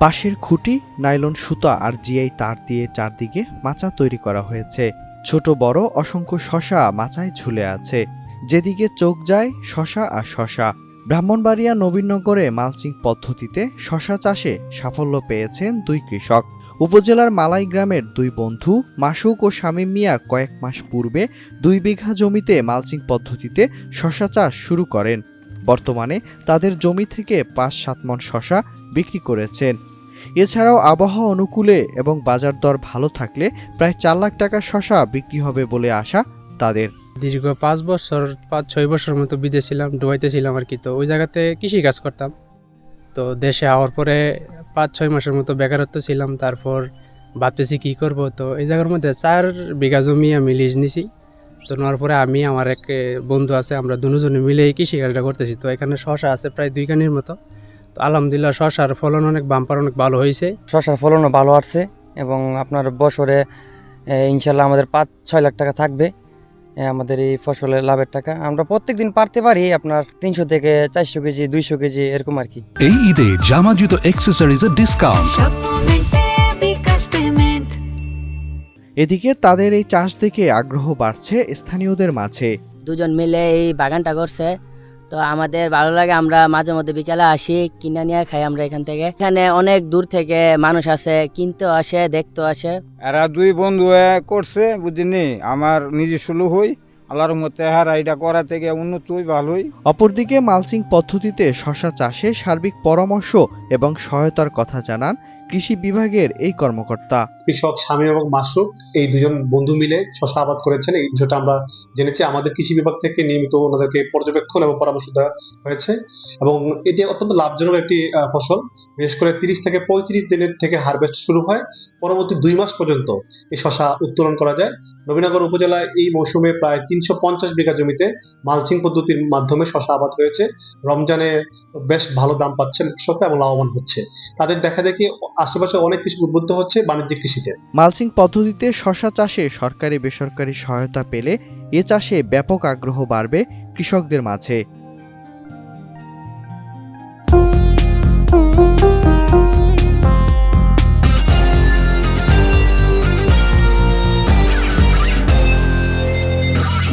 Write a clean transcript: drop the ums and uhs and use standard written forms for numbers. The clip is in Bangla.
বাঁশের খুঁটি, নাইলন সুতা আর জিআই তার দিয়ে চারদিকে মাচা তৈরি করা হয়েছে। ছোট বড় অসংখ্য শশা মাচায় ঝুলে আছে। যেদিকে চোখ যায় শশা আর শশা। ব্রাহ্মণবাড়িয়া নবীনগরে মালচিং পদ্ধতিতে শশা চাষে সাফল্য পেয়েছেন দুই কৃষক। উপজেলার মালাই গ্রামের দুই বন্ধু মাসুক ও শামীম মিয়া কয়েক মাস পূর্বে 2 বিঘা জমিতে মালচিং পদ্ধতিতে শশা চাষ শুরু করেন। বর্তমানে তাদের জমি থেকে 5-7 মণ শশা বিক্রি করেছেন। এছাড়াও আবহাওয়া অনুকূলে এবং বাজার দর ভালো থাকলে প্রায় 4 লাখ টাকার শশা বিক্রি হবে বলে আশা তাদের। দীর্ঘ 5-6 বছর মতো বিদেশে ছিলাম, ডুবাইতে ছিলাম আর কি। তো ওই জায়গাতে কৃষি কাজ করতাম। তো দেশে আওয়ার পরে 5-6 মাসের মতো বেকারত্ব ছিলাম। তারপর ভাবতেছি কি করব। তো এই জায়গার মধ্যে 4 বিঘা জমি আমি লিজ নিছি। তো নেওয়ার পরে আমি আমার এক বন্ধু আছে, আমরা দুজনে মিলে এই কৃষি কাজটা করতেছি। তো এখানে শশা আছে প্রায় 2 কানির মতো। তো আলহামদুলিল্লাহ শশার ফলন অনেক বাম্পার, অনেক ভালো হয়েছে। শশার ফলনও ভালো আসছে এবং আপনার বছরে ইনশাল্লাহ আমাদের 5-6 লাখ টাকা থাকবে আমাদের এই ফসলের লাভের টাকা। আমরা প্রত্যেকদিন পারতে পারি আপনার 300 থেকে 400 কেজি, 200 কেজি এরকম আর কি। এই ঈদে জামা জুতো অ্যাক্সেসরিজের ডিসকাউন্ট। এদিকে তাদের এই চাষ দেখে আগ্রহ বাড়ছে স্থানীয়দের মাঝে। দুজন মিলে এই বাগানটা করছে, তো আমাদের ভালো লাগে। আমরা মাঝে মধ্যে বিকালে আসি, কিনে নিয়ে খাই আমরা এখান থেকে। এখানে অনেক দূর থেকে মানুষ আসে, কিনতেও আসে, দেখতেও আসে। এরা 2 বন্ধু করছে বুঝিনি, আমার নিজস্ব লোক হই। আল্লাহর মতে হারা এটা করা থেকে উন্নত হই, ভালোই। অপরদিকে মালচিং পদ্ধতিতে শশা চাষে সার্বিক পরামর্শ এবং সহায়তার কথা জানান কৃষি বিভাগের এই কর্মকর্তা। কৃষক শামীম এবং মাসুক এই দুজন বন্ধু মিলে শশা আবাদ করেছেন। এই বিষয়টা আমরা জেনেছি। আমাদের কৃষি বিভাগ থেকে নিয়মিত ওনাদেরকে পর্যবেক্ষণ এবং পরামর্শ দেওয়া হয়েছে এবং এটি অত্যন্ত লাভজনক একটি ফসল। বিশেষ করে 30 থেকে 35 দিনের থেকে হারভেস্ট শুরু হয়, পরবর্তী 2 মাস পর্যন্ত এই শশা উত্তোলন করা যায়। নবীনগর উপজেলায় এই মৌসুমে প্রায় 350 বিঘা জমিতে মালচিং পদ্ধতির মাধ্যমে শশা আবাদ হয়েছে। রমজানে বেশ ভালো দাম পাচ্ছেন কৃষকরা এবং লাভবান হচ্ছে। তাদের দেখা দেখি আশেপাশে অনেক কৃষক উদ্বুদ্ধ হচ্ছে বাণিজ্যিক কৃষিতে। মালচিং পদ্ধতিতে শশা চাষে সরকারি বেসরকারি সহায়তা পেলে এ চাষে ব্যাপক আগ্রহ বাড়বে কৃষকদের মাঝে।